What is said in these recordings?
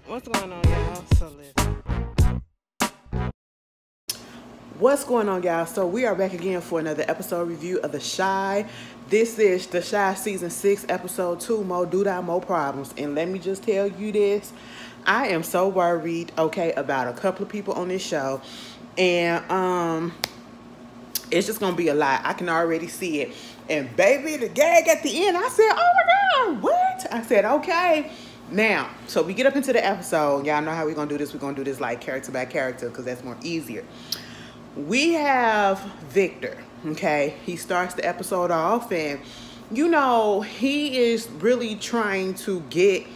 What's going on, y'all? So listen. What's going on, y'all? So we are back again for another episode review of The Shy. This is The Shy Season 6, Episode 2, Mo Douda, Mo Problems. And let me just tell you this. I am so worried, okay, about a couple of people on this show. And it's just going to be a lot. I can already see it. And baby, the gag at the end, I said, oh my God, what? I said, okay. Now, so we get up into the episode. Y'all know how we're going to do this. We're going to do this like character by character because that's more easier. We have Victor, okay? He starts the episode off and, you know, he is really trying to get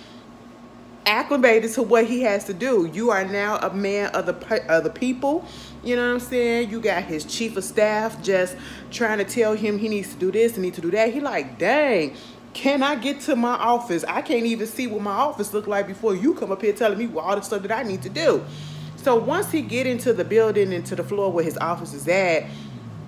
acclimated to what he has to do. You are now a man of the people. You know what I'm saying? You got his chief of staff just trying to tell him he needs to do this and need to do that. He like, dang, can I get to my office? I can't even see what my office look like before you come up here telling me all the stuff that I need to do. So once he get into the building, into the floor where his office is at,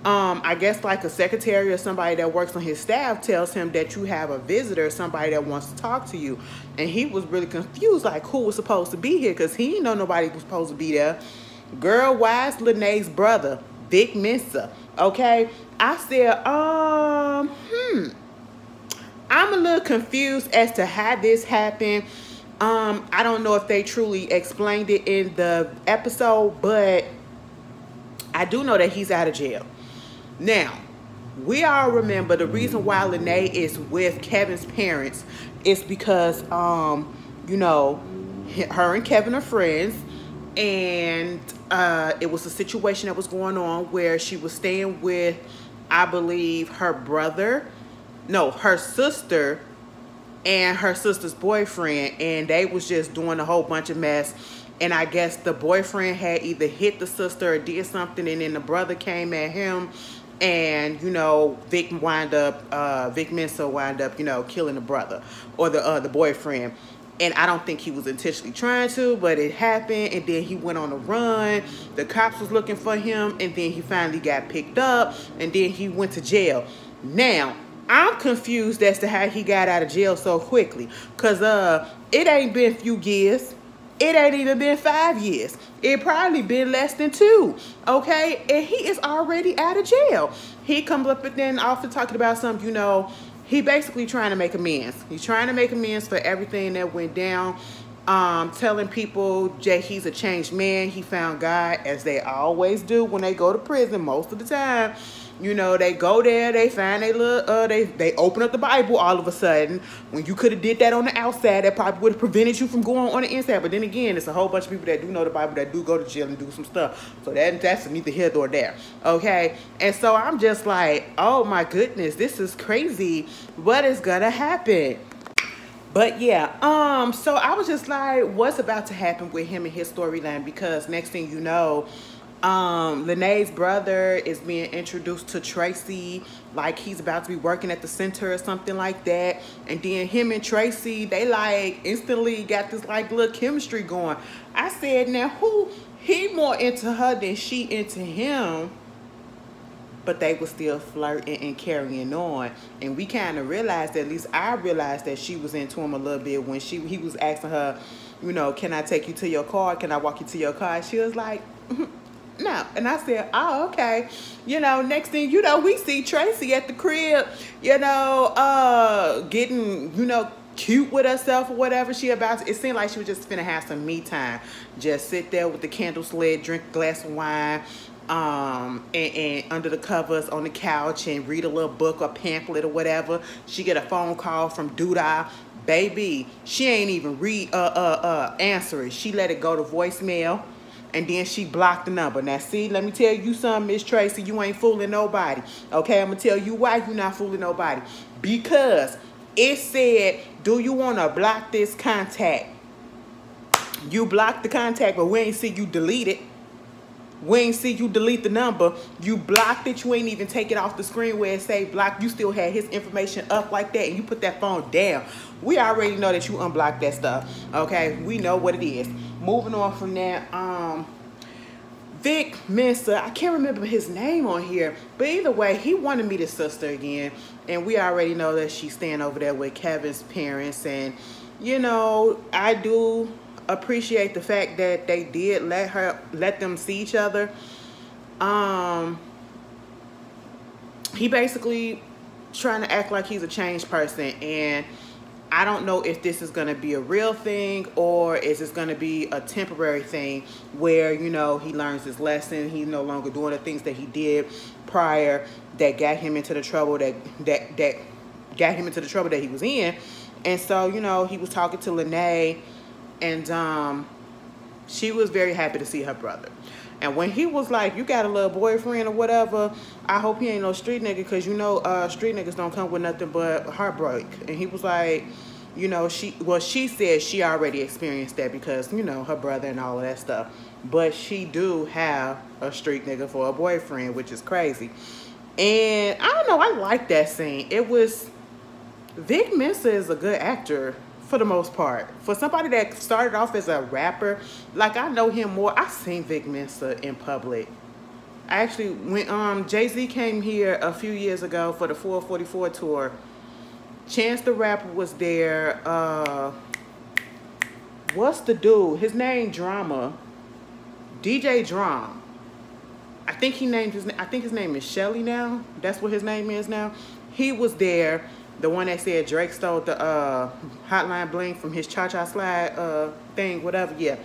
I guess like a secretary or somebody that works on his staff tells him that you have a visitor, somebody that wants to talk to you. And he was really confused, like who was supposed to be here, because he didn't know nobody was supposed to be there. Girl, why is Lene's brother, Vic Mensa? Okay, I said, I'm a little confused as to how this happened. I don't know if they truly explained it in the episode, but I do know that he's out of jail. Now, we all remember the reason why Lene is with Kevin's parents is because, you know, her and Kevin are friends, and it was a situation that was going on where she was staying with, I believe, her sister and her sister's boyfriend, and they was just doing a whole bunch of mess. And I guess the boyfriend had either hit the sister or did something, and then the brother came at him, and you know, Vic Mensa wound up, you know, killing the brother or the boyfriend. And I don't think he was intentionally trying to, but it happened, and then he went on a run. The cops was looking for him, and then he finally got picked up, and then he went to jail. Now, I'm confused as to how he got out of jail so quickly, because it ain't been a few years. It ain't even been 5 years. It probably been less than 2, okay? And he is already out of jail. He comes up and then often talking about something, you know, he basically trying to make amends. He's trying to make amends for everything that went down, telling people that he's a changed man. He found God, as they always do when they go to prison most of the time. You know, they go there, they find they little, they open up the Bible all of a sudden. When you could have did that on the outside, that probably would have prevented you from going on the inside. But then again, it's a whole bunch of people that do know the Bible that do go to jail and do some stuff. So that's neither here nor there, okay? And so I'm just like, oh my goodness, this is crazy. What is gonna happen? But yeah, so I was just like, what's about to happen with him and his storyline? Because next thing you know, Lene's brother is being introduced to Tracy, like he's about to be working at the center or something like that. And then him and Tracy, they like instantly got this like little chemistry going. I said, now he more into her than she into him, but they were still flirting and carrying on. And we kind of realized, at least I realized, that she was into him a little bit when he was asking her, you know, can I take you to your car? Can I walk you to your car? And she was like, no. And I said, oh, okay. You know, next thing you know, we see Tracy at the crib, you know, getting, you know, cute with herself or whatever she about to. It seemed like she was just finna have some me time. Just sit there with the candles lit, drink a glass of wine, and under the covers on the couch and read a little book or pamphlet or whatever. She get a phone call from Douda. Baby, she ain't even answer it. She let it go to voicemail. And then she blocked the number. Now, see, let me tell you something, Miss Tracy. You ain't fooling nobody. Okay, I'm going to tell you why you're not fooling nobody. Because it said, do you want to block this contact? You blocked the contact, but we ain't see you delete it. We ain't see you delete the number. You blocked it. You ain't even take it off the screen where it say block. You still had his information up like that, and you put that phone down. We already know that you unblocked that stuff. Okay, we know what it is. Moving on from that, Vic Mensa, I can't remember his name on here, but either way, he wanted to meet his sister again, and we already know that she's staying over there with Kevin's parents. And you know, I do appreciate the fact that they did let them see each other. He basically trying to act like he's a changed person, and I don't know if this is going to be a real thing or is this going to be a temporary thing where, you know, he learns his lesson. He's no longer doing the things that he did prior that got him into the trouble that got him into the trouble that he was in. And so, you know, he was talking to Lene, and she was very happy to see her brother. And when he was like, you got a little boyfriend or whatever, I hope he ain't no street nigga, because, you know, street niggas don't come with nothing but heartbreak. And he was like, you know, she said she already experienced that because, you know, her brother and all of that stuff. But she do have a street nigga for a boyfriend, which is crazy. And I don't know, I like that scene. It was, Vic Mensa is a good actor for the most part. For somebody that started off as a rapper, like, I know him more. I seen Vic Mensa in public. I actually, when Jay-Z came here a few years ago for the 444 tour, Chance the Rapper was there. What's the dude? His name Drama. DJ Drum. I think his name is Shelly now. That's what his name is now. He was there. The one that said Drake stole the Hotline Bling from his Cha-Cha Slide thing, whatever. Yeah.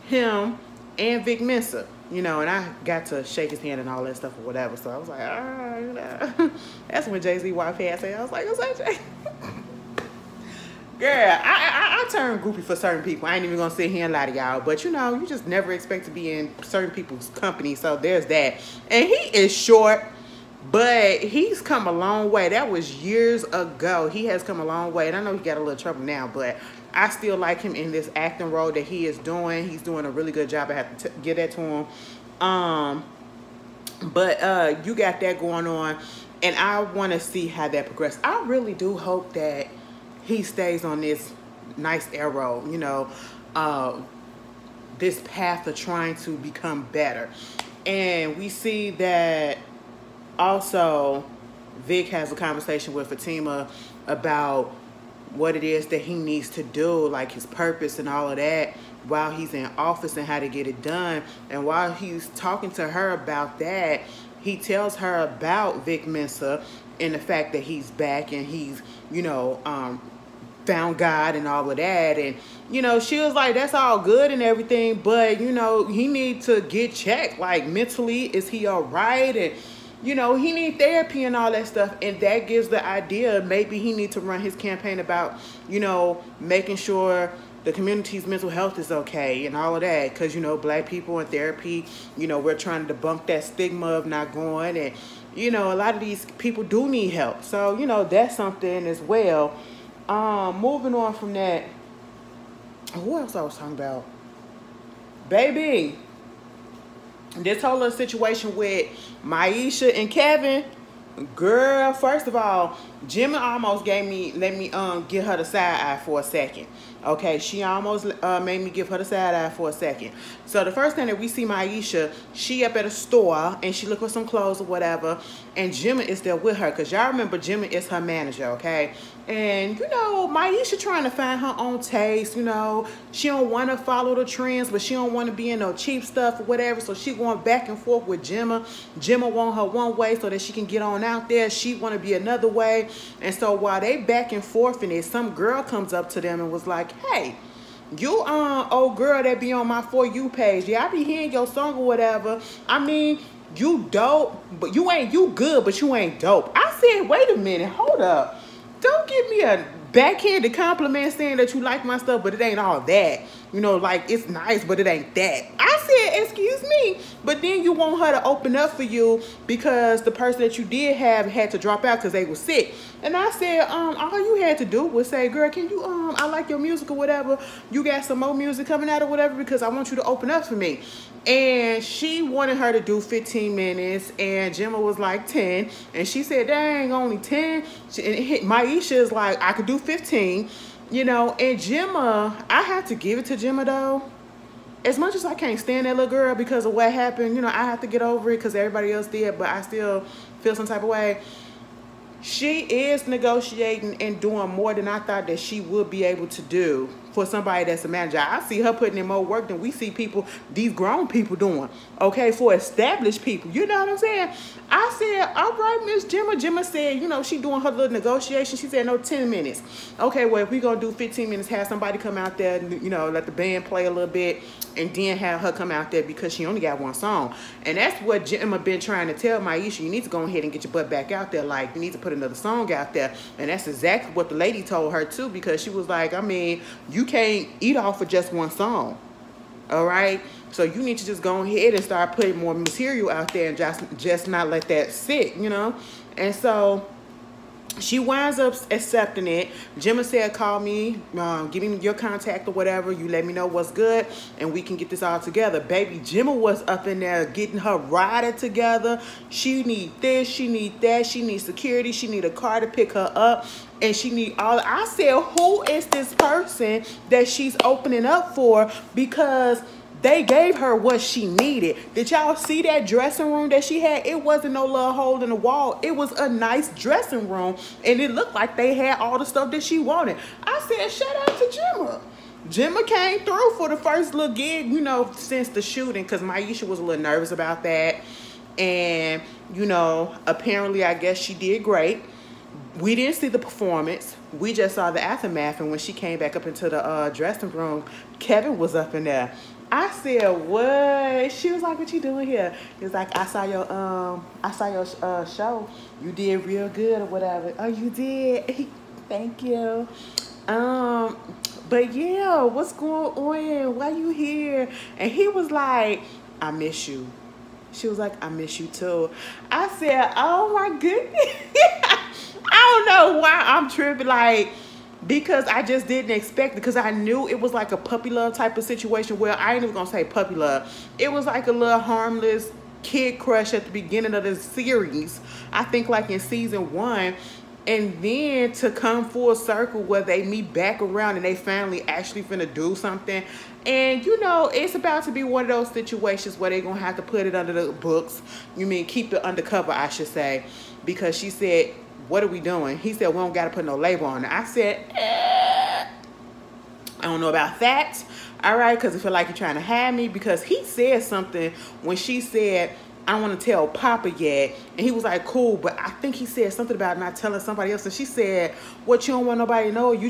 Him and Vic Mensa. You know, and I got to shake his hand and all that stuff or whatever. So I was like, ah, you know. That's when Jay-Z wife had said, I was like, what's that, Jay? Girl, I turn goofy for certain people. I ain't even gonna sit here and lie to y'all. But, you know, you just never expect to be in certain people's company. So there's that. And he is short, but he's come a long way. That was years ago. He has come a long way. And I know he got a little trouble now, but I still like him in this acting role that he is doing. He's doing a really good job. I have to give that to him. But you got that going on, and I want to see how that progresses. I really do hope that he stays on this nice arrow, you know, this path of trying to become better. And we see that also Vic has a conversation with Fatima about what it is that he needs to do, like his purpose and all of that, while he's in office and how to get it done. And while he's talking to her about that, he tells her about Vic Mensa and the fact that he's back and he's, you know, found God and all of that. And, you know, she was like, that's all good and everything, but, you know, he needs to get checked. Like, mentally, is he all right? And, you know, he need therapy and all that stuff. And that gives the idea maybe he need to run his campaign about, you know, making sure the community's mental health is okay and all of that. Because, you know, black people in therapy, you know, we're trying to debunk that stigma of not going. And, you know, a lot of these people do need help. So, you know, that's something as well. Moving on from that, who else I was talking about? Baby, this whole little situation with Maisha and Kevin, girl, first of all, Jimmy almost let me give her the side eye for a second. Okay, she almost made me give her the side eye for a second. So the first thing that we see Maisha, she up at a store and she look for some clothes or whatever, and Jimmy is there with her, because y'all remember Jimmy is her manager, okay? And, you know, Maisha trying to find her own taste, you know. She don't want to follow the trends, but she don't want to be in no cheap stuff or whatever. So she going back and forth with Gemma. Gemma want her one way so that she can get on out there. She want to be another way. And so while they back and forth in it, some girl comes up to them and was like, hey, you old girl that be on my For You page. Yeah, I be hearing your song or whatever. I mean, you dope, but you good, but you ain't dope. I said, wait a minute, hold up. Don't give me a backhanded compliment saying that you like my stuff, but it ain't all that. You know, like, it's nice, but it ain't that. I said, excuse me. But then you want her to open up for you because the person that you did have had to drop out because they were sick. And I said, all you had to do was say, girl, can you, I like your music or whatever. You got some more music coming out or whatever because I want you to open up for me. And she wanted her to do 15 minutes, and Gemma was like 10. And she said, dang, only 10? And Maisha is like, I could do 15. You know, and Gemma, I have to give it to Gemma, though. As much as I can't stand that little girl because of what happened, you know, I have to get over it because everybody else did, but I still feel some type of way. She is negotiating and doing more than I thought that she would be able to do for somebody that's a manager. I see her putting in more work than we see people, these grown people doing, okay, for established people. You know what I'm saying? I said, all right, Miss Gemma. Gemma said, you know, she doing her little negotiation. She said, no, 10 minutes. Okay, well, if we going to do 15 minutes, have somebody come out there, you know, let the band play a little bit, and then have her come out there because she only got one song. And that's what Gemma been trying to tell Maisha. You need to go ahead and get your butt back out there. Like, you need to put another song out there. And that's exactly what the lady told her, too, because she was like, I mean, you can't eat off of just one song. All right? So you need to just go ahead and start putting more material out there and just not let that sit, you know? And so she winds up accepting it. Gemma said, call me, give me your contact or whatever. You let me know what's good, and we can get this all together. Baby, Gemma was up in there getting her rider together. She need this, she need that, she needs security, she need a car to pick her up, and she need all. I said, who is this person that she's opening up for? Because they gave her what she needed. Did y'all see that dressing room that she had? It wasn't no little hole in the wall. It was a nice dressing room, and it looked like they had all the stuff that she wanted. I said, shout out to Gemma. Gemma came through for the first little gig, you know, since the shooting, because Maisha was a little nervous about that. And, you know, apparently, I guess she did great. We didn't see the performance. We just saw the aftermath, and when she came back up into the dressing room, Kevin was up in there. I said, what? She was like, what you doing here? He was like, I saw your show. You did real good or whatever. Oh, you did? Thank you. But yeah, what's going on? Why you here? And he was like, I miss you. She was like, I miss you too. I said, oh my goodness. I don't know why I'm tripping, like, because I just didn't expect it, because I knew it was like a puppy love type of situation. Well, I ain't even gonna say puppy love. It was like a little harmless kid crush at the beginning of the series. I think like in season 1. And then to come full circle where they meet back around and they finally actually finna do something. And, you know, it's about to be one of those situations where they're going to have to put it under the books. You mean keep it undercover, I should say. Because she said, what are we doing? He said, we don't got to put no label on it. I said, I don't know about that. All right, because I feel like you're trying to have me. Because he said something when she said, I don't want to tell Papa yet. And he was like, cool, but I think he said something about not telling somebody else. And she said, what, you don't want nobody to know? You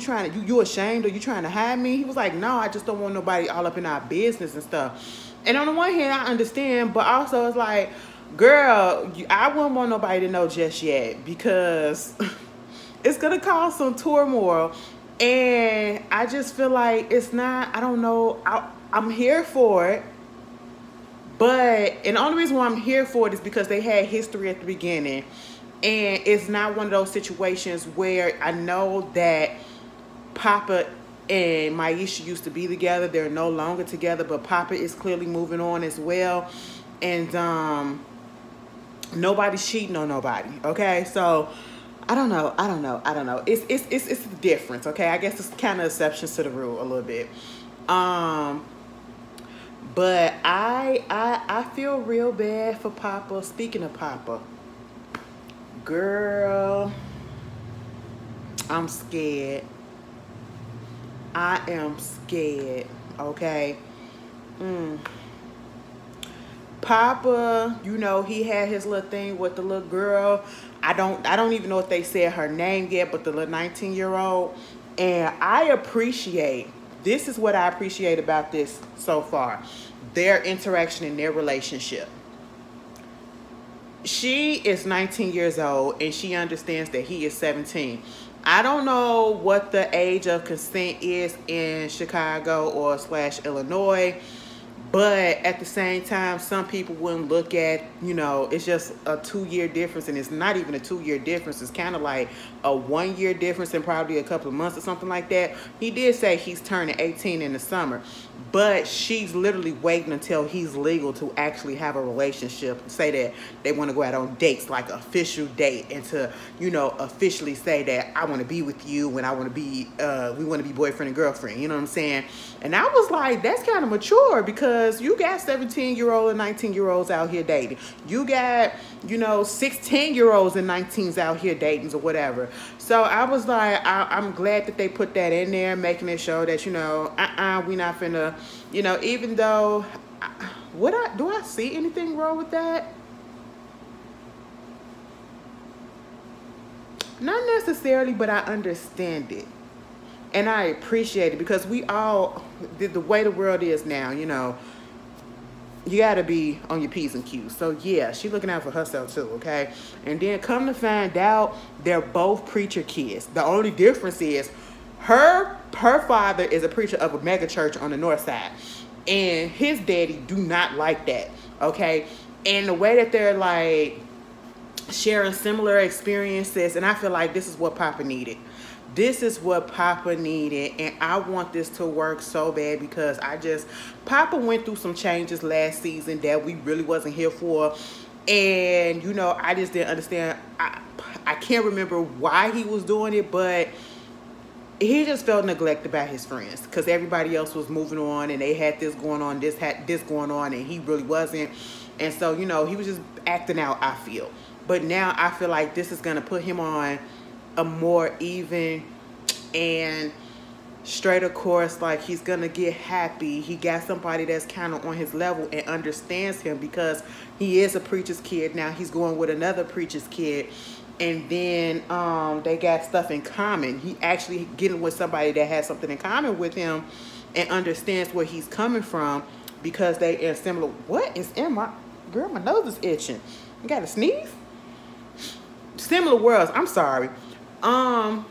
ashamed, or you trying to hide me? He was like, no, I just don't want nobody all up in our business and stuff. And on the one hand, I understand, but also it's like, girl, I wouldn't want nobody to know just yet, because it's going to cause some turmoil. And I just feel like it's not, I don't know, I'm here for it. But, and the only reason why I'm here for it is because they had history at the beginning. And it's not one of those situations where I know that Papa and Maisha used to be together. They're no longer together, but Papa is clearly moving on as well. And nobody's cheating on nobody, okay? So, I don't know. It's the difference, okay? I guess it's kind of exceptions to the rule a little bit. But I feel real bad for Papa. Speaking of Papa, girl, I'm scared. I am scared, okay? Papa, you know, he had his little thing with the little girl. I don't even know if they said her name yet, but the little 19-year-old. And I appreciate, this is what I appreciate about this so far, their interaction in their relationship. She is 19 years old and she understands that he is 17. I don't know what the age of consent is in Chicago or / Illinois, but at the same time, some people wouldn't look at, you know, it's just a 2-year difference, and it's not even a 2-year difference. It's kind of like a 1-year difference in probably a couple of months or something like that. He did say he's turning 18 in the summer, but she's literally waiting until he's legal to actually have a relationship, say that they want to go out on dates, like an official date, and to, you know, officially say that I want to be with you and I want to be, we want to be boyfriend and girlfriend, you know what I'm saying? And I was like, that's kind of mature, because because you got 17-year-old and 19-year-olds out here dating. You got, 16-year-olds and 19s out here dating or whatever. So I was like, I'm glad that they put that in there, making it show that, we not finna, even though, do I see anything wrong with that? Not necessarily, but I understand it. And I appreciate it because we all, the way the world is now, you got to be on your P's and Q's. So, yeah, she's looking out for herself too, okay? And then come to find out, they're both preacher kids. The only difference is her father is a preacher of a mega church on the north side. And his daddy do not like that, okay? And the way that they're, like, sharing similar experiences, and I feel like this is what Papa needed. This is what Papa needed, and I want this to work so bad because Papa went through some changes last season that we really wasn't here for, and, I just didn't understand. I can't remember why he was doing it, but he just felt neglected by his friends because everybody else was moving on, and they had this going on, this going on, and he really wasn't, and so, he was just acting out, I feel. But now I feel like this is going to put him on a more even and straighter course. Like, he's gonna get happy. He got somebody that's kind of on his level and understands him because he is a preacher's kid. Now he's going with another preacher's kid, and then they got stuff in common. He actually getting with somebody that has something in common with him and understands where he's coming from because they are similar. What is in my girl? My nose is itching. You got to sneeze? Similar worlds. I'm sorry. Oh,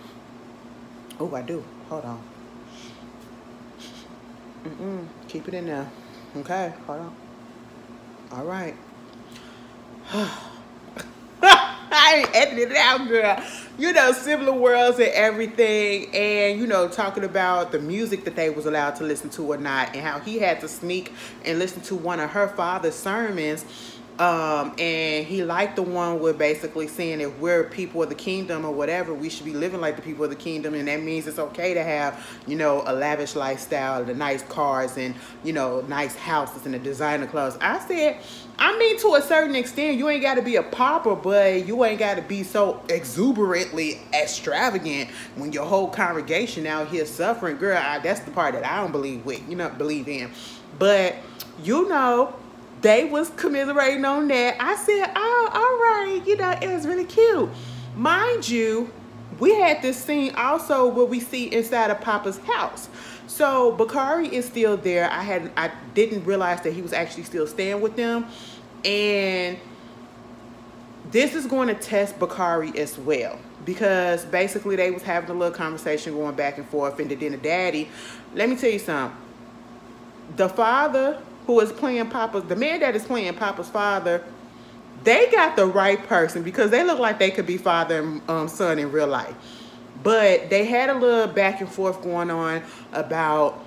I do. Hold on. Keep it in there. Okay, hold on. All right. I ain't edited it out, girl. Similar worlds and everything, and talking about the music that they was allowed to listen to or not, and how he had to sneak and listen to one of her father's sermons. And he liked the one with basically saying if we're people of the kingdom or whatever, we should be living like the people of the kingdom, and that means it's okay to have, a lavish lifestyle, the nice cars, and nice houses and the designer clothes. I said, to a certain extent, you ain't got to be a pauper, but you ain't got to be so exuberantly extravagant when your whole congregation out here suffering. Girl, that's the part that I don't believe in. But they was commiserating on that. I said, oh, all right. It was really cute. Mind you, we had this scene also where we see inside of Papa's house. So Bakari is still there. I didn't realize that he was actually still staying with them. And this is going to test Bakari as well. Because basically they was having a little conversation going back and forth. And then the daddy, let me tell you something. The father who is playing the man that is playing Papa's father, they got the right person because they look like they could be father and son in real life. But they had a little back and forth going on about,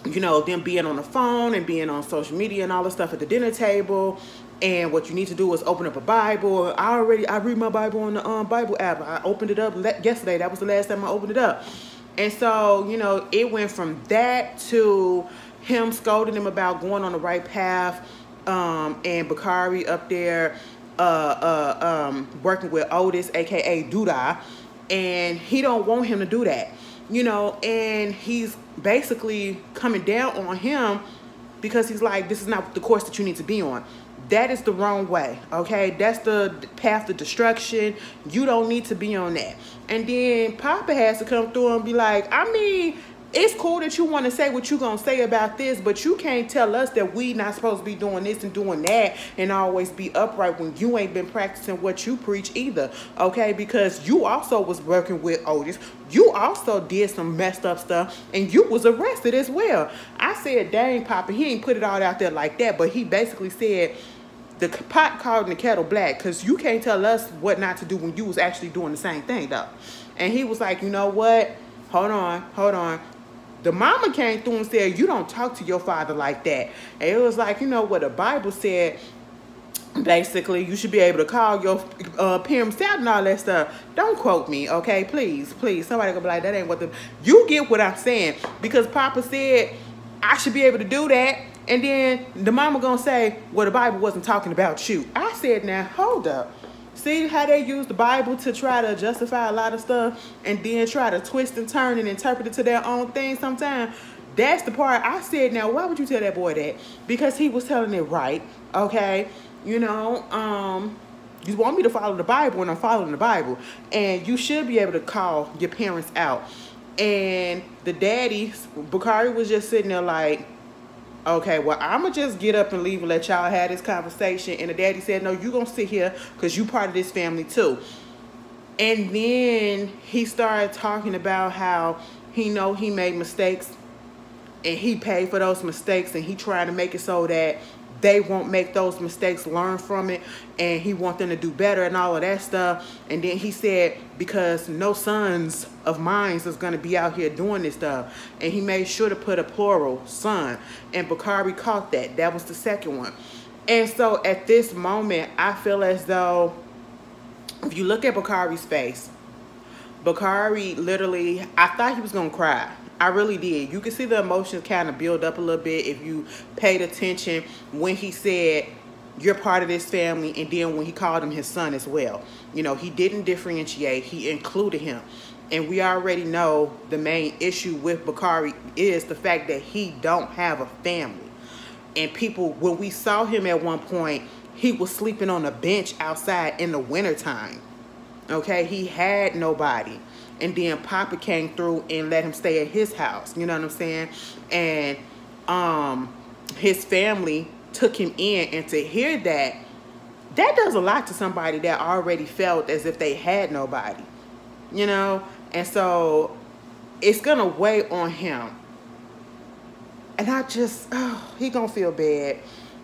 them being on the phone and being on social media and all the stuff at the dinner table. And what you need to do is open up a Bible. I read my Bible on the Bible app. I opened it up yesterday. That was the last time I opened it up. And so, it went from that to him scolding him about going on the right path, and Bakari up there working with Otis, aka Douda, and he don't want him to do that, and he's basically coming down on him because he's like, this is not the course that you need to be on. That is the wrong way, okay? That's the path to destruction. You don't need to be on that. And then Papa has to come through and be like, it's cool that you want to say what you're going to say about this, but you can't tell us that we not supposed to be doing this and doing that and always be upright when you ain't been practicing what you preach either, okay? Because you also was working with Otis. You also did some messed up stuff, and you was arrested as well. I said, dang, Papa, he ain't put it all out there like that, but he basically said the pot called the kettle black because you can't tell us what not to do when you was actually doing the same thing, though. And he was like, you know what? Hold on. The mama came through and said, you don't talk to your father like that. And it was like, what the Bible said, basically, you should be able to call your parents out and all that stuff. Don't quote me, okay? Please. Somebody gonna be like, that ain't what you get what I'm saying. Because Papa said, I should be able to do that. And then the mama gonna say, well, the Bible wasn't talking about you. I said, now, hold up. See how they use the Bible to try to justify a lot of stuff and then try to twist and turn and interpret it to their own thing sometimes? That's the part I said, now, why would you tell that boy that? Because he was telling it right, okay? You know, you want me to follow the Bible, and I'm following the Bible. And you should be able to call your parents out. And the daddy, Bakari, was just sitting there like, okay, well, I'm going to just get up and leave and let y'all have this conversation. And the daddy said, no, you're going to sit here because you part of this family too. And then he started talking about how he know he made mistakes and he paid for those mistakes, and he tried to make it so that they won't make those mistakes, learn from it, and he want them to do better and all of that stuff. And then he said, because no sons of mine is going to be out here doing this stuff. And he made sure to put a plural, son. And Bakari caught that. That was the second one. And so at this moment, I feel as though if you look at Bakari's face, Bakari literally, I thought he was going to cry. I really did. You can see the emotions kind of build up a little bit if you paid attention when he said, you're part of this family, and then when he called him his son as well. You know, he didn't differentiate. He included him. And we already know the main issue with Bakari is the fact that he don't have a family. And people, when we saw him at one point, he was sleeping on a bench outside in the wintertime. Okay, he had nobody. And then Papa came through and let him stay at his house. You know what I'm saying? And his family took him in. And to hear that, that does a lot to somebody that already felt as if they had nobody. You know? And so it's going to weigh on him. And I just, he going to feel bad.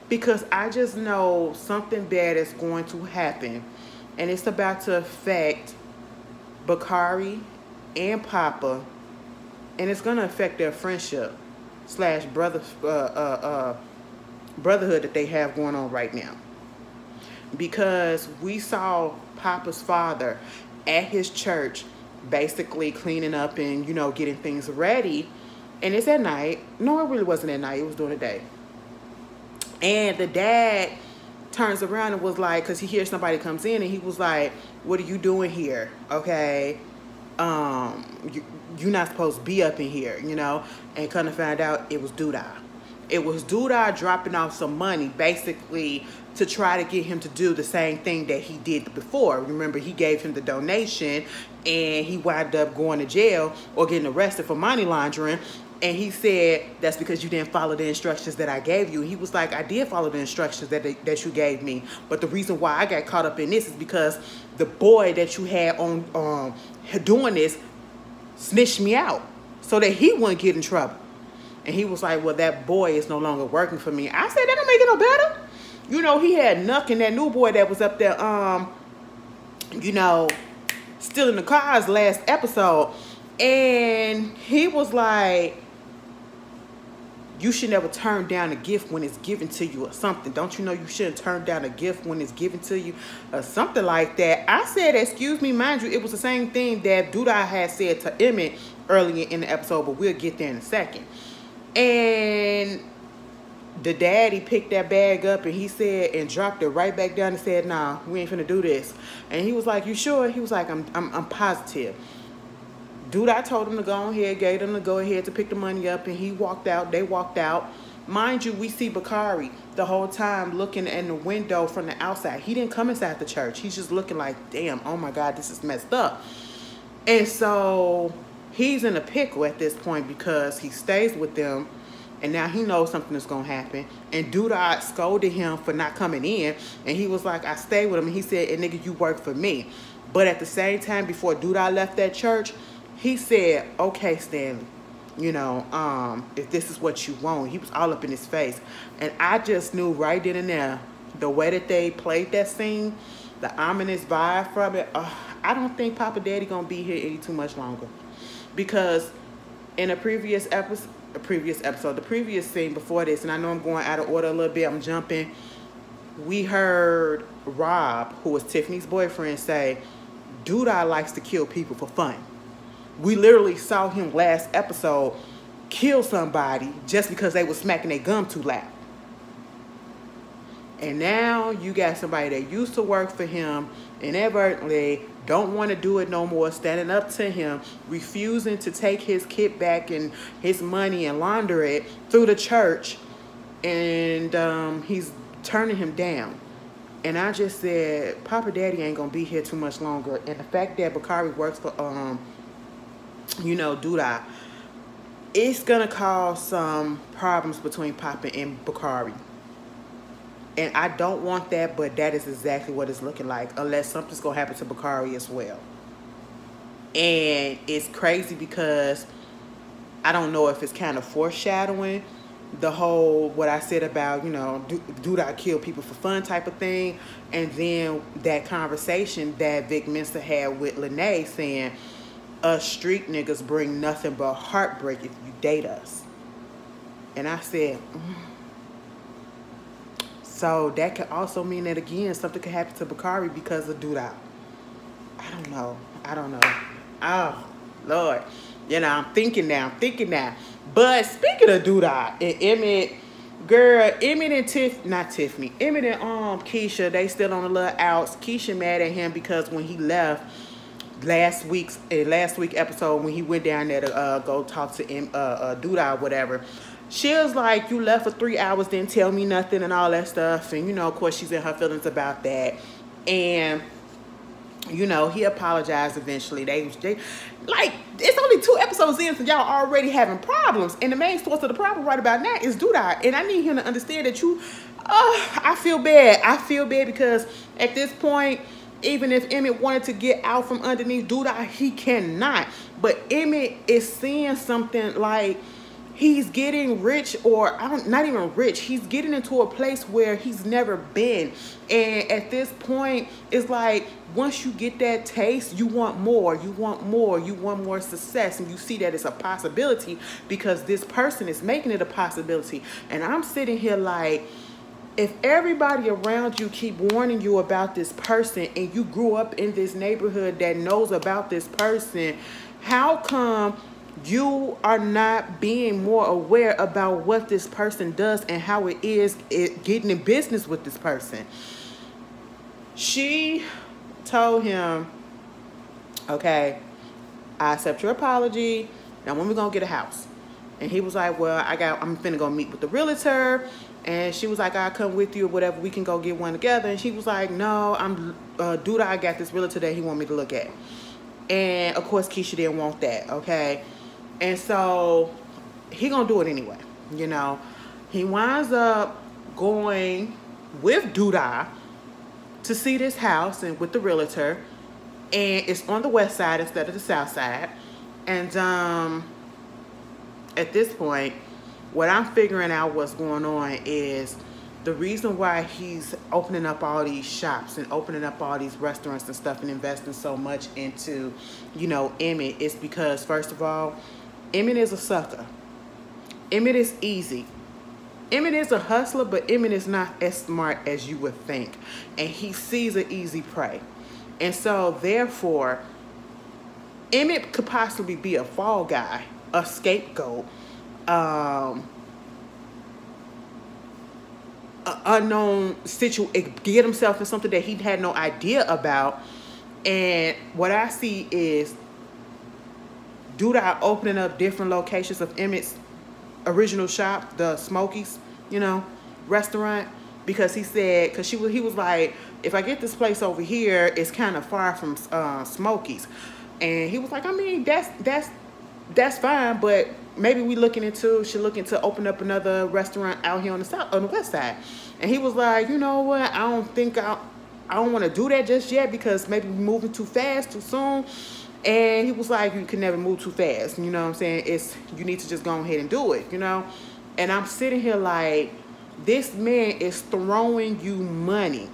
Because I just know something bad is going to happen. And it's about to affect Bakari and Papa, and it's gonna affect their friendship / brotherhood that they have going on right now. Because we saw Papa's father at his church basically cleaning up and, you know, getting things ready, and it's at night. No, it really wasn't at night, it was during the day. And the dad turns around and was like, because he hears somebody comes in, and he was like, what are you doing here? Okay, you're not supposed to be up in here, you know. And kind of found out it was Douda. It was Douda dropping off some money basically to try to get him to do the same thing that he did before. Remember, he gave him the donation and he wound up going to jail or getting arrested for money laundering. And he said, that's because you didn't follow the instructions that I gave you. He was like, I did follow the instructions that you gave me. But the reason why I got caught up in this is because the boy that you had on doing this snitched me out so that he wouldn't get in trouble. And he was like, well, that boy is no longer working for me. I said, that don't make it no better. You know, he had Nuck and that new boy that was up there, you know, stealing the cars last episode. And he was like, you should never turn down a gift when it's given to you or something. Don't you know you shouldn't turn down a gift when it's given to you or something like that? I said, excuse me, mind you, it was the same thing that Douda had said to Emmett earlier in the episode, but we'll get there in a second. And the daddy picked that bag up and he said, and dropped it right back down and said, nah, we ain't finna do this. And he was like, you sure? He was like, I'm positive. Douda told him to go ahead, gave him to go ahead to pick the money up, and he walked out. They walked out. Mind you, we see Bakari the whole time looking in the window from the outside. He didn't come inside the church. He's just looking like, damn, oh my God, this is messed up. And so he's in a pickle at this point because he stays with them, and now he knows something is going to happen. And Douda scolded him for not coming in, and he was like, I stayed with him. And he said, and nigga, you work for me. But at the same time, before Douda left that church, he said, okay, Stanley, you know, if this is what you want. He was all up in his face. And I just knew right then and there, the way that they played that scene, the ominous vibe from it, I don't think Papa Daddy gonna be here any too much longer. Because in the previous scene before this, and I know I'm going out of order a little bit, I'm jumping, we heard Rob, who was Tiffany's boyfriend, say, Douda likes to kill people for fun. We literally saw him last episode kill somebody just because they were smacking their gum too loud. And now you got somebody that used to work for him inadvertently, don't want to do it no more, standing up to him, refusing to take his kickback and his money and launder it through the church. And he's turning him down. And I just said, Papa Daddy ain't going to be here too much longer. And the fact that Bakari works for, Douda, it's going to cause some problems between Papa and Bakari. And I don't want that, but that is exactly what it's looking like, unless something's going to happen to Bakari as well. And it's crazy because I don't know if it's kind of foreshadowing the whole, what I said about, Douda kill people for fun type of thing. And then that conversation that Vic Mensa had with Lene saying, us street niggas bring nothing but heartbreak if you date us. And I said, So that could also mean that, again, something could happen to Bakari because of Douda. I don't know. Oh, Lord. I'm thinking now. But speaking of Douda and Emmett, girl, Emmett and Emmett and Keisha, they still on the little outs. Keisha mad at him because when he left last week episode, when he went down there to go talk to Douda or whatever, she was like, you left for 3 hours, didn't tell me nothing and all that stuff. And, of course, she's in her feelings about that. And, he apologized eventually. They it's only 2 episodes in, so y'all already having problems. And the main source of the problem right about now is Douda. And I need him to understand that I feel bad. I feel bad because at this point, even if Emmett wanted to get out from underneath Douda, he cannot. But Emmett is seeing something like, he's getting rich, or not even rich. He's getting into a place where he's never been. And at this point, it's like, once you get that taste, you want more. You want more success. And you see that it's a possibility because this person is making it a possibility. And I'm sitting here like, if everybody around you keep warning you about this person and you grew up in this neighborhood that knows about this person, how come you are not being more aware about what this person does and how it is getting in business with this person? She told him, okay, I accept your apology. Now when we gonna get a house? And he was like, well, I'm finna go meet with the realtor. And she was like, I'll come with you or whatever. We can go get one together. And she was like, no, Douda, I got this realtor that he want me to look at. And of course, Keisha didn't want that, okay? And so he gonna do it anyway, He winds up going with Douda to see this house and with the realtor. And it's on the west side instead of the south side. And at this point, what I'm figuring out what's going on is the reason why he's opening up all these shops and opening up all these restaurants and stuff and investing so much into, Emmett is because, first of all, Emmett is a sucker. Emmett is easy. Emmett is a hustler, but Emmett is not as smart as you would think. And he sees an easy prey. And so, therefore, Emmett could possibly be a fall guy, a scapegoat, unknown situation, get himself in something that he had no idea about. And what I see is Douda opening up different locations of Emmett's original shop, the Smokies, restaurant, because he said, he was like, if I get this place over here, it's kind of far from Smokies. And he was like, I mean, that's fine, but maybe should look into open up another restaurant out here on the west side. And he was like, you know what? I don't want to do that just yet because maybe we're moving too fast, too soon. And he was like, you can never move too fast. You know what I'm saying? You need to just go ahead and do it, And I'm sitting here like, this man is throwing you money.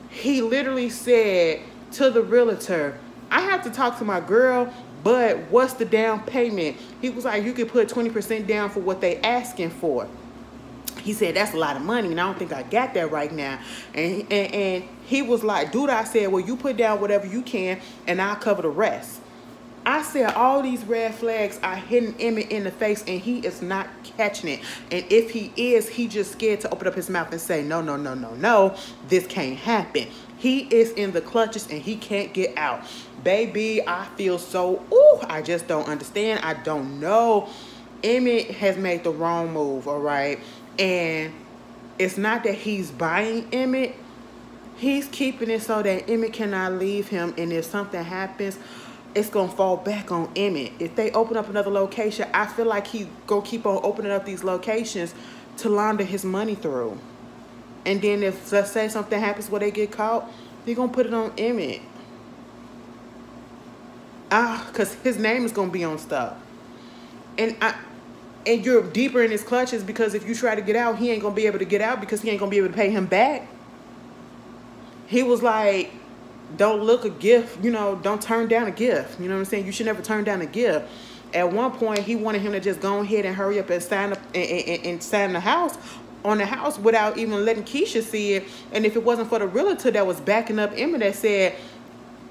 He literally said to the realtor, I have to talk to my girl, but what's the down payment? He was like, you could put 20% down for what they asking for. He said, that's a lot of money, and I don't think I got that right now. And he was like, dude, I said, well, you put down whatever you can, and I'll cover the rest. I said all these red flags are hitting Emmett in the face, and he is not catching it. And if he is, he just scared to open up his mouth and say, no, no, no, no, no, this can't happen. He is in the clutches and he can't get out. Baby, I feel so, I just don't understand. I don't know. Emmett has made the wrong move, all right? And it's not that he's buying Emmett. He's keeping it so that Emmett cannot leave him. And if something happens, it's going to fall back on Emmett. If they open up another location, I feel like he's going to keep on opening up these locations to launder his money through. And then if, let's say, something happens where they get caught, they're going to put it on Emmett. Because his name is going to be on stuff. And you're deeper in his clutches because if you try to get out, he ain't going to be able to get out because he ain't going to be able to pay him back. He was like, don't look a gift, you know, don't turn down a gift. You know what I'm saying? You should never turn down a gift. At one point, he wanted him to just go ahead and hurry up and sign up and sign the house on the house without even letting Keisha see it. And if it wasn't for the realtor that was backing up Emmett that said,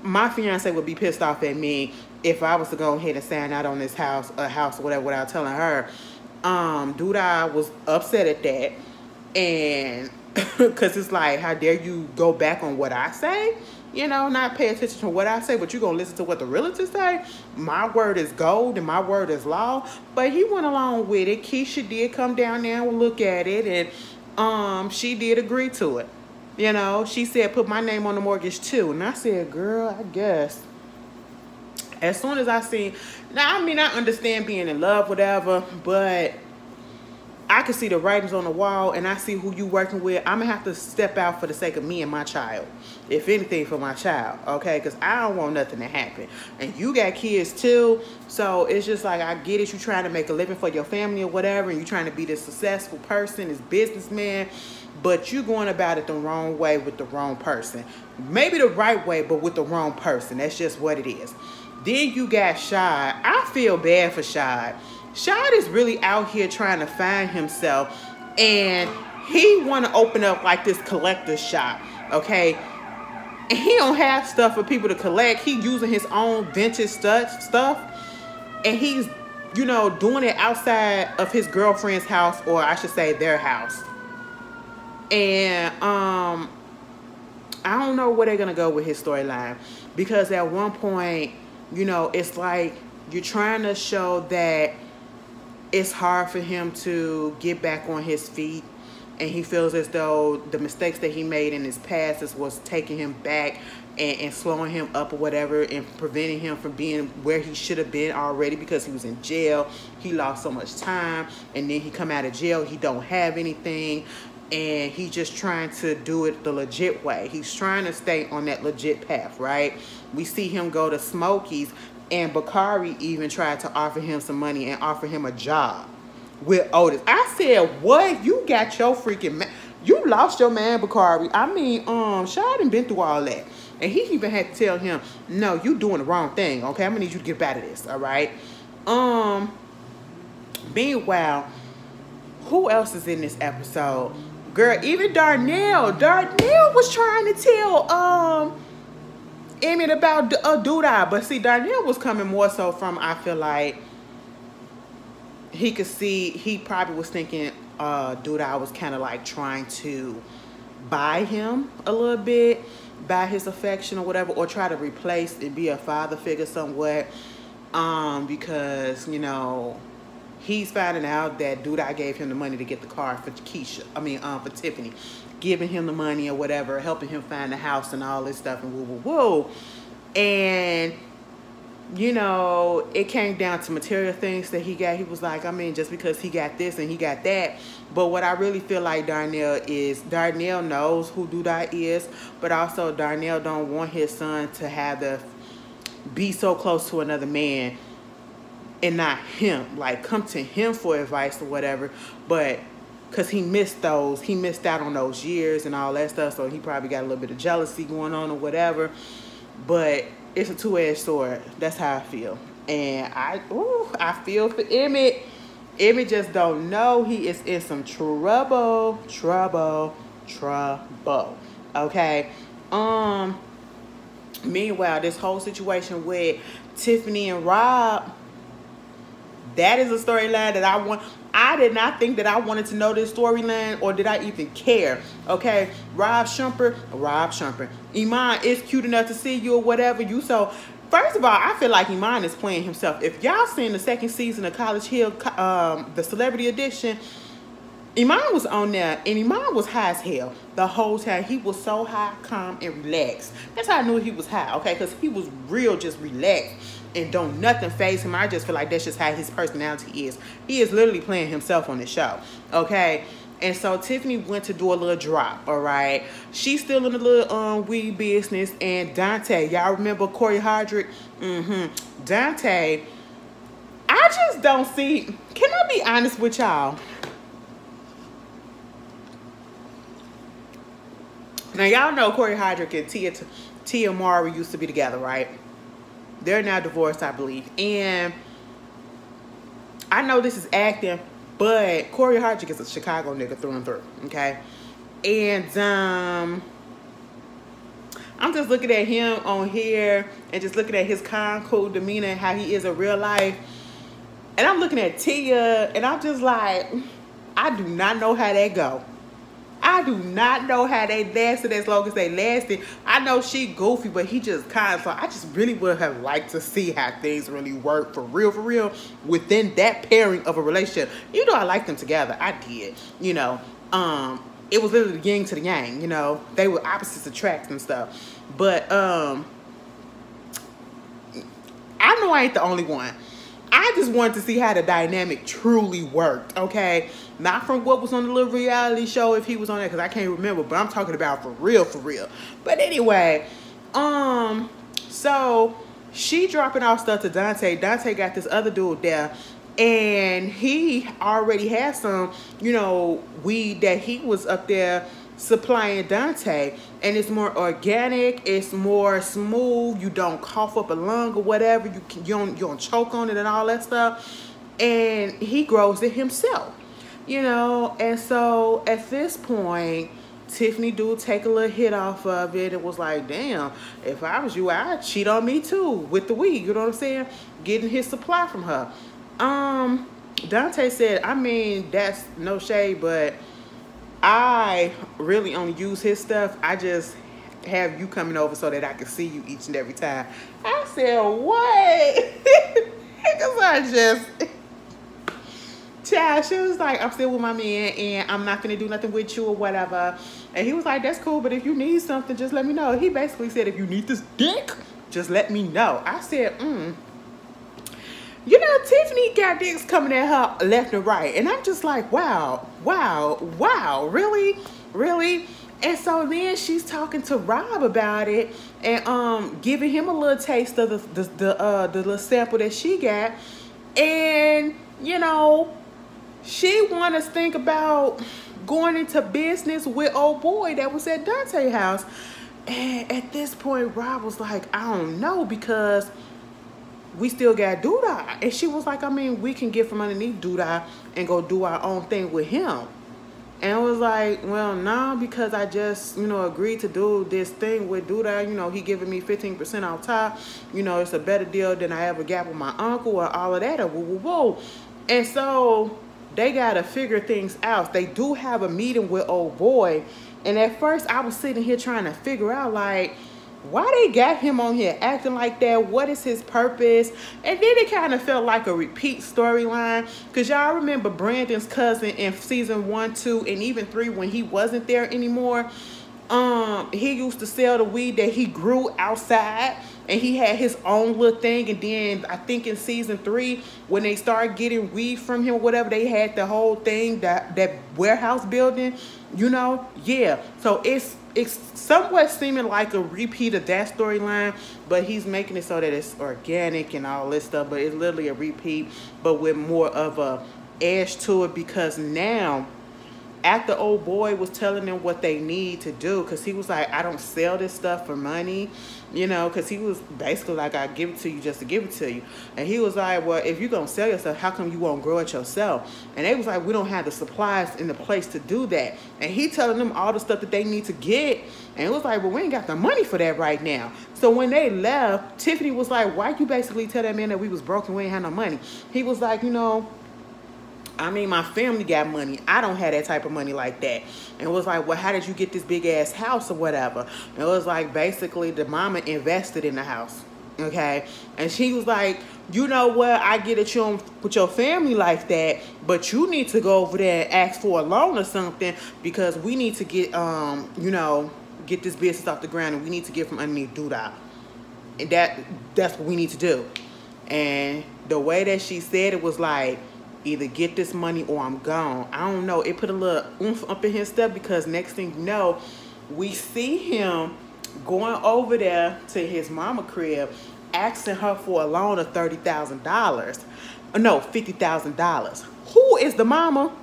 my fiance would be pissed off at me if I was to go ahead and sign out on this house, a house or whatever, without telling her. Douda was upset at that. And because it's like, how dare you go back on what I say? You know, not pay attention to what I say, but you're going to listen to what the realtors say. My word is gold and my word is law. But he went along with it. Keisha did come down there and look at it. And she did agree to it. You know, she said, put my name on the mortgage too. And I said, girl, I guess. As soon as I seen, now, I mean, I understand being in love, whatever, but I can see the writings on the wall and I see who you working with. I'm going to have to step out for the sake of me and my child. If anything, for my child, okay? Because I don't want nothing to happen. And you got kids too, so it's just like, I get it. You're trying to make a living for your family or whatever, and you're trying to be this successful person, this businessman, but you're going about it the wrong way with the wrong person. Maybe the right way, but with the wrong person. That's just what it is. Then you got Shad. I feel bad for Shad. Shad is really out here trying to find himself, and he want to open up like this collector's shop, okay? And he don't have stuff for people to collect. He using his own vintage stuff, and he's, you know, doing it outside of his girlfriend's house, or I should say their house. And I don't know where they're gonna go with his storyline, because at one point, you know, it's like you're trying to show that it's hard for him to get back on his feet, and he feels as though the mistakes that he made in his past was taking him back and slowing him up or whatever, and preventing him from being where he should have been already, because he was in jail. He lost so much time, and then he come out of jail, he don't have anything, and he's just trying to do it the legit way. He's trying to stay on that legit path, right? We see him go to Smokey's, and Bakari even tried to offer him some money and offer him a job with Otis. I said, what? You got your freaking man. You lost your man, Bakari. I mean, Shad done been through all that. And he even had to tell him, no, you doing the wrong thing, okay? I'm gonna need you to get out of this, all right? Meanwhile, who else is in this episode? Girl, even Darnell. Darnell was trying to tell, Emmett about Douda, but see, Darnell was coming more so from, I feel like, he could see, he probably was thinking Douda was kind of like trying to buy him a little bit, buy his affection or whatever, or try to replace and be a father figure somewhat, because, you know, he's finding out that Douda gave him the money to get the car for Keisha, for Tiffany, giving him the money or whatever, helping him find the house and all this stuff and woo. And, you know, it came down to material things that he got. He was like, I mean, just because he got this and he got that. But what I really feel like Darnell knows who Douda is, but also Darnell don't want his son to have to be so close to another man and not him. Like, come to him for advice or whatever, but because he missed out on those years and all that stuff, so he probably got a little bit of jealousy going on or whatever. But it's a two-edged sword. That's how I feel. And I feel for Emmett. Emmett just don't know. He is in some trouble. Okay? Meanwhile, this whole situation with Tiffany and Rob, that is a storyline that I want. I did not think that I wanted to know this storyline, or did I even care? Okay, Rob Shumpert. Iman is cute enough to see you or whatever you. So, first of all, I feel like Iman is playing himself. If y'all seen the second season of College Hill, the Celebrity Edition, Iman was on there, and Iman was high as hell the whole time. He was so high, calm, and relaxed. That's how I knew he was high, okay? Because he was real, just relaxed, and don't nothing faze him. I just feel like that's just how his personality is. He is literally playing himself on the show, okay? And so Tiffany went to do a little drop, all right? She's still in the little weed business, and Dante, y'all remember Corey Hardrick? Dante, I just don't see, can I be honest with y'all? Now, y'all know Corey Hardrick and Tia Mowry used to be together, right? They're now divorced, I believe. And I know this is acting, but Corey Hardrick is a Chicago nigga through and through, okay? And I'm just looking at him on here and just looking at his calm, cool demeanor and how he is in real life. And I'm looking at Tia, and I'm just like, I do not know how that go. I do not know how they lasted as long as they lasted. I know she goofy, but he just kind of, so I just really would have liked to see how things really work for real, within that pairing of a relationship. You know, I liked them together. I did. You know, it was literally the yin to the yang, you know. They were opposites attract and stuff. But I know I ain't the only one. I just wanted to see how the dynamic truly worked, okay? Not from what was on the little reality show, if he was on there, because I can't remember, but I'm talking about for real. But anyway, so she dropping off stuff to Dante. Dante got this other dude there, and he already had some, you know, weed that he was up there supplying Dante, and it's more organic, it's more smooth, you don't cough up a lung or whatever, you don't choke on it and all that stuff, and he grows it himself, you know. And so at this point, Tiffany do take a little hit off of it. It was like, damn, if I was you, I'd cheat on me too with the weed, you know what I'm saying, getting his supply from her. Dante said, I mean, that's no shade, but I really only use his stuff. I just have you coming over so that I can see you each and every time. I said, what? Because I just... Child, she was like, I'm still with my man, and I'm not going to do nothing with you or whatever. And he was like, that's cool, but if you need something, just let me know. He basically said, if you need this dick, just let me know. I said, You know, Tiffany got dicks coming at her left and right. And I'm just like, wow, really? And so then she's talking to Rob about it and giving him a little taste of the little sample that she got. And, you know, she want us to think about going into business with old boy that was at Dante's house. And at this point, Rob was like, I don't know, because we still got Douda. And she was like, I mean, we can get from underneath Douda and go do our own thing with him. And I was like, well, no, because I just, you know, agreed to do this thing with Douda. You know, he giving me 15% off top. You know, it's a better deal than I ever got with my uncle or all of that. Or woo. And so they got to figure things out. They do have a meeting with old boy. And at first I was sitting here trying to figure out, like, why they got him on here acting like that? What is his purpose? And then it kind of felt like a repeat storyline, because y'all remember Brandon's cousin in season 1, 2, and even 3 when he wasn't there anymore. He used to sell the weed that he grew outside, and he had his own little thing. And then I think in season 3, when they started getting weed from him or whatever, they had the whole thing, that warehouse building, you know. Yeah, so it's somewhat seeming like a repeat of that storyline, but he's making it so that it's organic and all this stuff, but it's literally a repeat, but with more of a edge to it, because now after old boy was telling them what they need to do, because he was like, I don't sell this stuff for money, you know, because he was basically like, I give it to you just to give it to you. And he was like, well, if you're going to sell your stuff, how come you won't grow it yourself? And they was like, we don't have the supplies in the place to do that. And he telling them all the stuff that they need to get. And it was like, well, we ain't got the money for that right now. So when they left, Tiffany was like, why you basically tell that man that we was broke and we ain't had no money? He was like, you know, I mean, my family got money. I don't have that type of money like that. And it was like, well, how did you get this big ass house or whatever? And it was like, basically, the mama invested in the house. Okay. And she was like, you know what? I get it, you don't put your family like that, but you need to go over there and ask for a loan or something, because we need to get, you know, get this business off the ground, and we need to get from underneath Douda. And that's what we need to do. And the way that she said it was like, either get this money or I'm gone. I don't know. It put a little oomph up in his step, because next thing you know, we see him going over there to his mama crib, asking her for a loan of $30,000. No, $50,000. Who is the mama?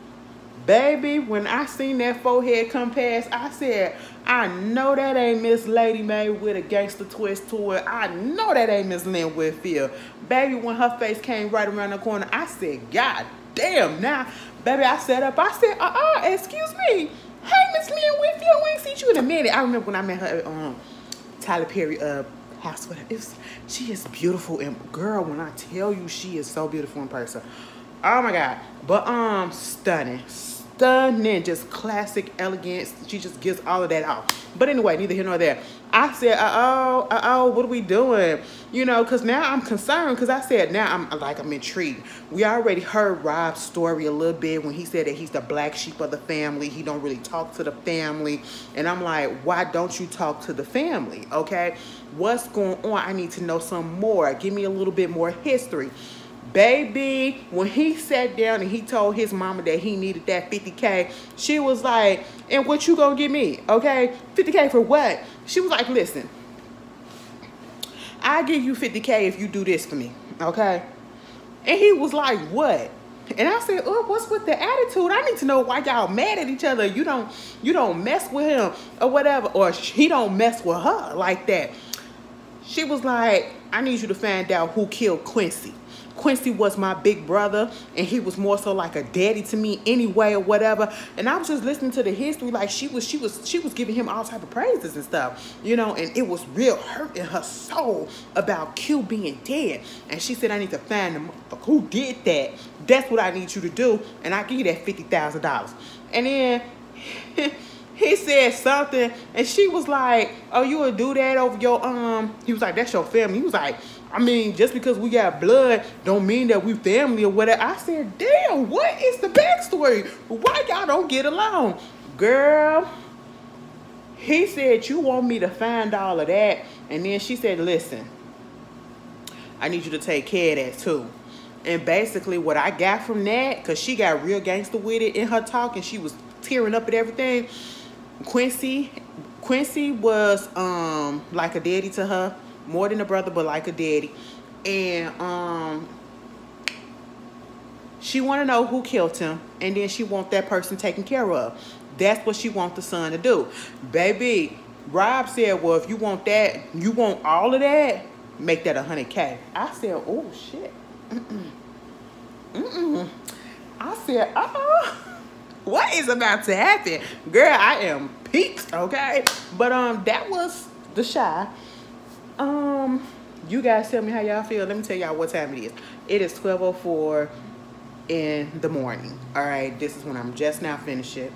Baby, when I seen that forehead come past, I said, I know that ain't Miss Lady Mae with a gangster twist to it. I know that ain't Miss Lynn Whitfield. Baby, when her face came right around the corner, I said, God damn. Now, baby, I sat up. I said, excuse me. Hey, Miss Lynn Whitfield, we ain't seen you in a minute. I remember when I met her at Tyler Perry house. She is beautiful. And girl, when I tell you, she is so beautiful in person. Oh my God. But stunning. Stunning, just classic elegance. She just gives all of that off. But anyway, neither here nor there. I said, what are we doing? You know, because now I'm concerned, because I said, now I'm intrigued. We already heard Rob's story a little bit when he said that he's the black sheep of the family. He don't really talk to the family. And I'm like, why don't you talk to the family? Okay, what's going on? I need to know some more. Give me a little bit more history. Baby, when he sat down and he told his mama that he needed that 50K, she was like, and what you gonna give me? Okay, 50K for what? She was like, listen, I'll give you 50K if you do this for me, okay? And he was like, what? And I said, oh, what's with the attitude? I need to know why y'all mad at each other. You don't mess with him or whatever, or he don't mess with her like that. She was like, I need you to find out who killed Quincy. Quincy was my big brother, and he was more so like a daddy to me anyway or whatever. And I was just listening to the history, like she was giving him all type of praises and stuff, you know, and it was real hurt in her soul about Q being dead. And she said, I need to find the motherfucker who did that. That's what I need you to do, and I'll give you that $50,000. And then he said something, and she was like, oh, you would do that over your, he was like, that's your family. He was like, I mean, just because we got blood don't mean that we family or whatever. I said, damn, what is the backstory? Why y'all don't get along? Girl, he said, you want me to find all of that? And then she said, listen, I need you to take care of that too. And basically what I got from that, because she got real gangster with it in her talk, and she was tearing up at everything. Quincy was like a daddy to her. More than a brother, but like a daddy. And she want to know who killed him, and then she want that person taken care of. That's what she want the son to do. Baby, Rob said, well, if you want that, you want all of that, make that 100K. I said, oh, shit. I said, what is about to happen? Girl, I am peaked, okay? But that was the Shy. You guys tell me how y'all feel. Let me tell y'all what time it is. It is 12:04 in the morning. All right, this is when I'm just now finishing.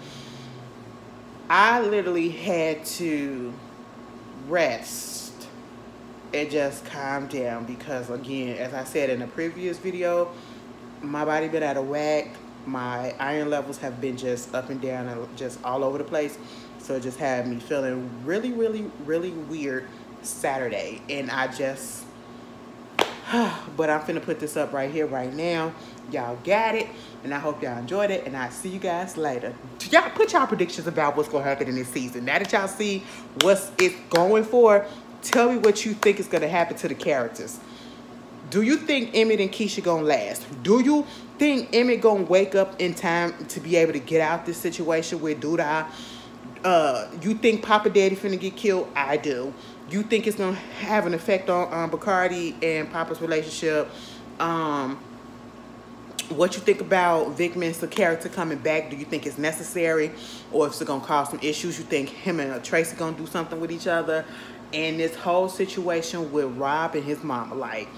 I literally had to rest and just calm down, because again, as I said in the previous video, my body been out of whack. My iron levels have been just up and down and just all over the place. So it just had me feeling really, really, really weird Saturday. And I just, but I'm finna put this up right here, right now. Y'all got it. And I hope y'all enjoyed it. And I'll see you guys later. Y'all put y'all predictions about what's going to happen in this season. Now that y'all see what it's going for, tell me what you think is going to happen to the characters. Do you think Emmett and Keisha gonna last? Do you think Emmett gonna wake up in time to be able to get out this situation with Douda? You think Papa Daddy finna get killed? I do. You think it's gonna have an effect on Bacardi and Papa's relationship? What you think about Vic Mensa character coming back? Do you think it's necessary, or if it's gonna cause some issues? You think him and Tracy gonna do something with each other? And this whole situation with Rob and his mama, like,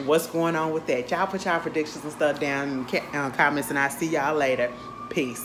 what's going on with that? Y'all put y'all predictions and stuff down in the comments, and I'll see y'all later. Peace.